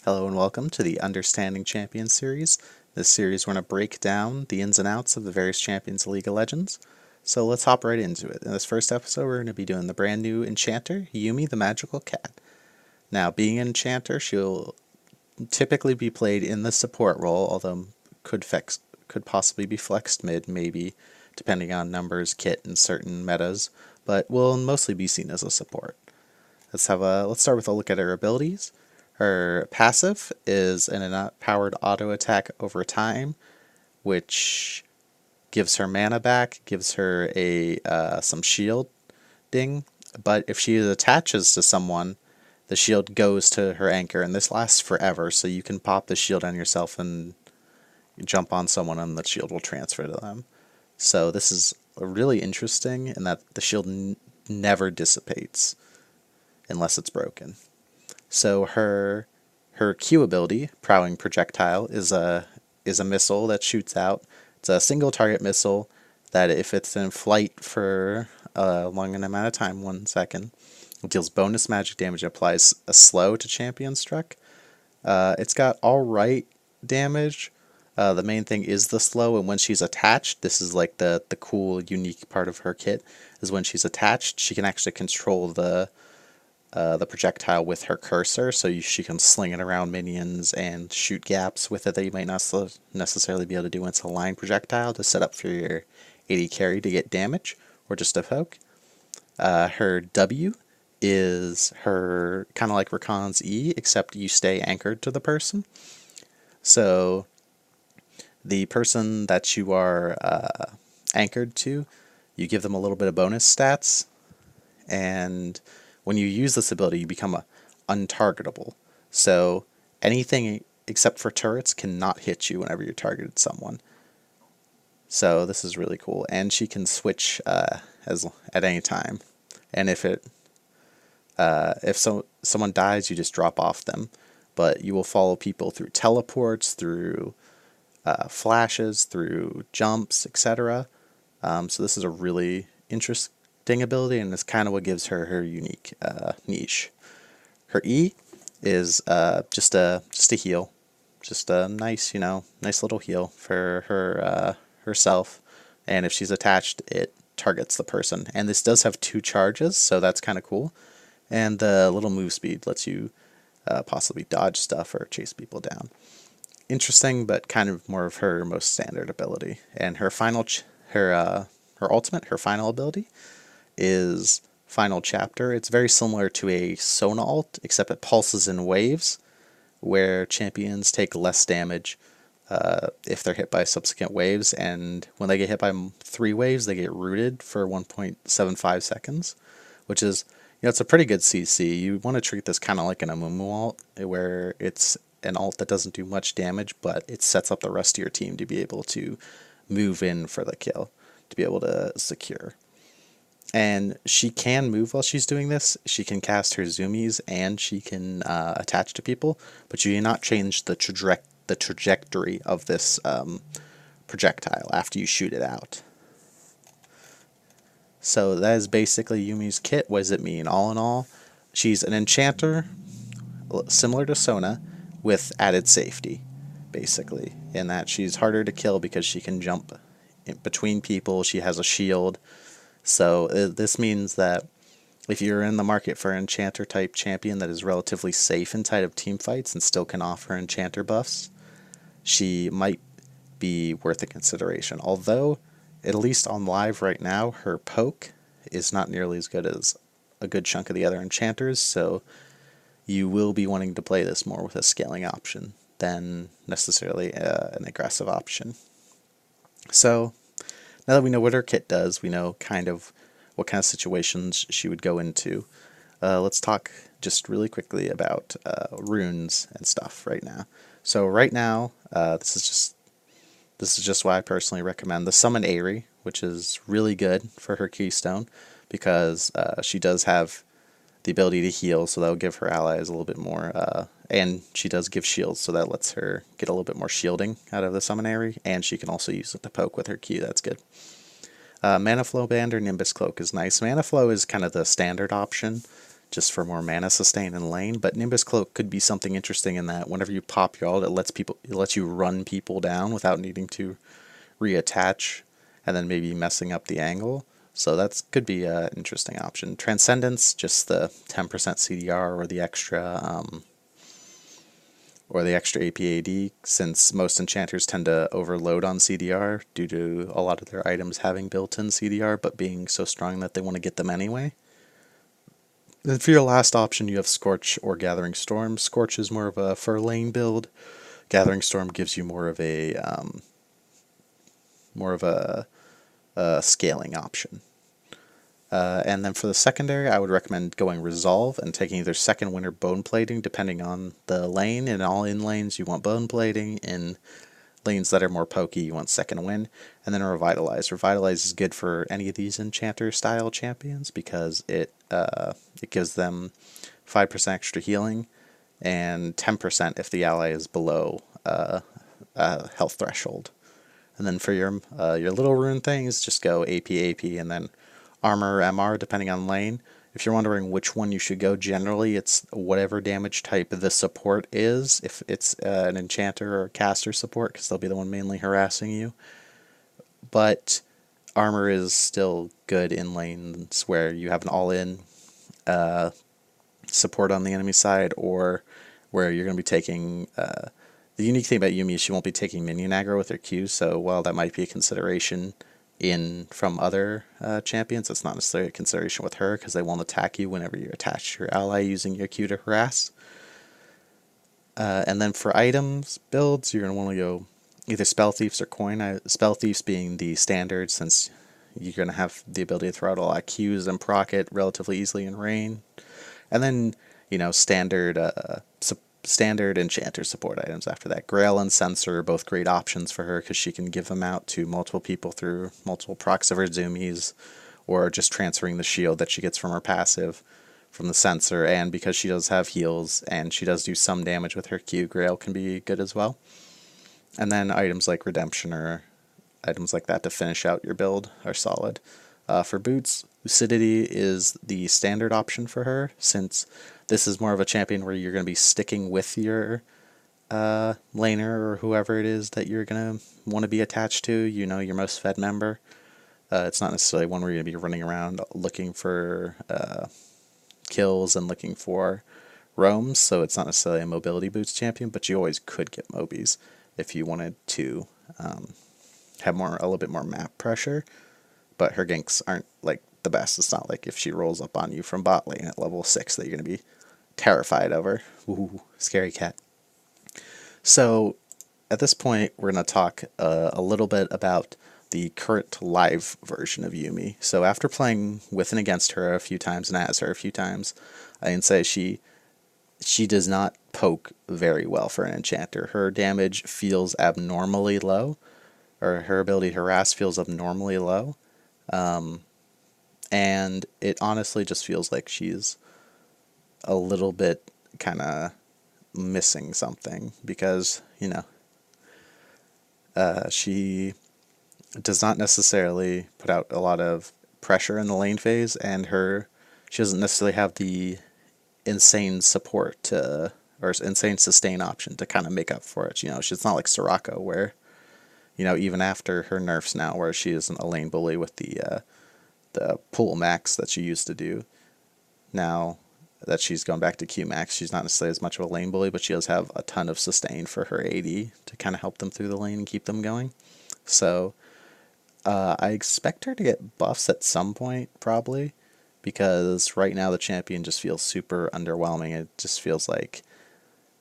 Hello and welcome to the Understanding Champions series. This series we're going to break down the ins and outs of the various champions of League of Legends. So let's hop right into it. In this first episode we're going to be doing the brand new enchanter, Yuumi the Magical Cat. Now being an enchanter, she'll typically be played in the support role, although could possibly be flexed mid, maybe, depending on numbers, kit, and certain metas, but will mostly be seen as a support. Let's start with a look at her abilities. Her passive is an powered auto attack over time, which gives her mana back, gives her some shielding. But if she attaches to someone, the shield goes to her anchor, and this lasts forever. So you can pop the shield on yourself and jump on someone, and the shield will transfer to them. So this is really interesting in that the shield never dissipates unless it's broken. So her Q ability, Prowling Projectile, is a missile that shoots out. It's a single target missile that if it's in flight for a long amount of time, 1 second, it deals bonus magic damage and applies a slow to champion struck. It's got alright damage. The main thing is the slow, and when she's attached, this is like the cool, unique part of her kit, is when she's attached, she can actually control the projectile with her cursor, so she can sling it around minions and shoot gaps with it that you might not necessarily be able to do when it's a line projectile to set up for your AD carry to get damage, or just a poke. Her W is her kind of like Rakan's E, except you stay anchored to the person. So the person that you are anchored to, you give them a little bit of bonus stats, and when you use this ability, you become untargetable. So anything except for turrets cannot hit you whenever you're targeted someone. So this is really cool, and she can switch at any time. And if someone dies, you just drop off them. But you will follow people through teleports, through flashes, through jumps, etc. So this is a really interesting ability, and it's kind of what gives her her unique niche. Her E is just a heal, just a nice little heal for her herself, and if she's attached, it targets the person. And this does have 2 charges, so that's kind of cool. And the little move speed lets you possibly dodge stuff or chase people down. Interesting, but kind of more of her most standard ability. And her final her ultimate, her final ability, is Final Chapter. It's very similar to a Sona ult, except it pulses in waves, where champions take less damage if they're hit by subsequent waves, and when they get hit by 3 waves, they get rooted for 1.75 seconds, which is, it's a pretty good CC. You want to treat this kind of like an Amumu ult, where it's an ult that doesn't do much damage, but it sets up the rest of your team to be able to move in for the kill, to be able to secure. And she can move while she's doing this. She can cast her zoomies, and she can attach to people, but you cannot change the trajectory of this projectile after you shoot it out. So that is basically Yuumi's kit. What does it mean? All in all, she's an enchanter, similar to Sona, with added safety, basically, in that she's harder to kill because she can jump in between people. She has a shield. So this means that if you're in the market for an enchanter type champion that is relatively safe inside of team fights and still can offer enchanter buffs, she might be worth a consideration. Although, at least on live right now, her poke is not nearly as good as a good chunk of the other enchanters, so you will be wanting to play this more with a scaling option than necessarily an aggressive option. So now that we know what her kit does, we know kind of what kind of situations she would go into. Let's talk just really quickly about runes and stuff right now. So right now, this is just what I personally recommend. The Summon Aerie, which is really good for her keystone, because she does have the ability to heal, so that will give her allies a little bit more, and she does give shields, so that lets her get a little bit more shielding out of the Summon Aerie, and she can also use it to poke with her Q. That's good. Mana Flow Band or Nimbus Cloak is nice. Mana Flow is kind of the standard option, just for more mana sustain in lane. But Nimbus Cloak could be something interesting in that whenever you pop your ult, it lets you run people down without needing to reattach and then maybe messing up the angle. So that could be an interesting option. Transcendence, just the 10% CDR or the extra APAD, since most enchanters tend to overload on CDR due to a lot of their items having built-in CDR but being so strong that they want to get them anyway. Then for your last option, you have Scorch or Gathering Storm. Scorch is more of a for lane build. Gathering Storm gives you more of a scaling option. And then for the secondary, I would recommend going Resolve and taking either Second Wind or Bone Plating, depending on the lane. In all in lanes, you want Bone Plating. In lanes that are more pokey, you want Second Wind. And then Revitalize. Revitalize is good for any of these Enchanter-style champions because it gives them 5% extra healing and 10% if the ally is below health threshold. And then for your little rune things, just go AP, and then Armor or MR, depending on lane. If you're wondering which one you should go, generally it's whatever damage type the support is. If it's an enchanter or caster support, because they'll be the one mainly harassing you. But Armor is still good in lanes where you have an all-in support on the enemy side, or where you're going to be taking... the unique thing about Yuumi is she won't be taking minion aggro with her Q, so while that might be a consideration from other champions, it's not necessarily a consideration with her because they won't attack you whenever you attach your ally using your Q to harass. And then for items builds, you're going to want to go either Spell Thieves or Coin. Spell Thieves being the standard, since you're going to have the ability to throw out a lot of Qs and proc it relatively easily in rain. And then, standard enchanter support items after that. Grail and Censor are both great options for her because she can give them out to multiple people through multiple procs of her zoomies, or just transferring the shield that she gets from her passive from the Censor. And because she does have heals and she does do some damage with her Q, Grail can be good as well. And then items like Redemption or items like that to finish out your build are solid. For boots, Lucidity is the standard option for her, since this is more of a champion where you're going to be sticking with your laner or whoever it is that you're going to want to be attached to, your most fed member. It's not necessarily one where you're going to be running around looking for kills and looking for roams, so it's not necessarily a mobility boots champion, but you always could get mobies if you wanted to have a little bit more map pressure. But her ganks aren't like the best. It's not like if she rolls up on you from bot lane at level 6 that you're going to be terrified of her. Ooh, scary cat. So at this point, we're going to talk a little bit about the current live version of Yuumi. So after playing with and against her a few times and as her a few times, I can say she does not poke very well for an enchanter. Her damage feels abnormally low, or her ability to harass feels abnormally low. And it honestly just feels like she's a little bit kind of missing something, because, she does not necessarily put out a lot of pressure in the lane phase, and she doesn't necessarily have the insane support or insane sustain option to kind of make up for it. She's not like Soraka, where, even after her nerfs now, where she isn't a lane bully with the pull max that she used to do. Now that she's gone back to Q max, she's not necessarily as much of a lane bully, but she does have a ton of sustain for her AD to kind of help them through the lane and keep them going. So I expect her to get buffs at some point, probably, because right now the champion just feels super underwhelming. It just feels like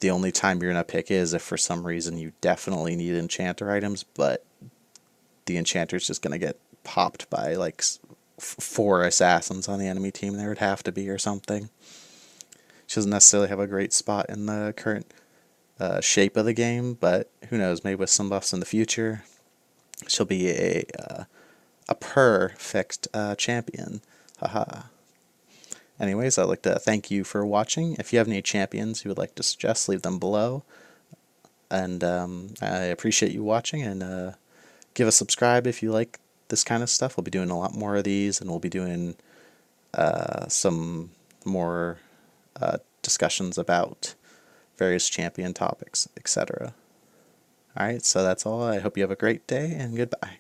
the only time you're going to pick it is if for some reason you definitely need enchanter items, but the enchanter's just going to get popped by like 4 assassins on the enemy team. There would have to be, or something. She doesn't necessarily have a great spot in the current shape of the game, but who knows, maybe with some buffs in the future, she'll be a perfect champion. Haha. Anyways, I'd like to thank you for watching. If you have any champions you would like to suggest, leave them below. And I appreciate you watching, and give a subscribe if you like this kind of stuff. We'll be doing a lot more of these, and we'll be doing some more discussions about various champion topics, etc. Alright, so that's all. I hope you have a great day, and goodbye.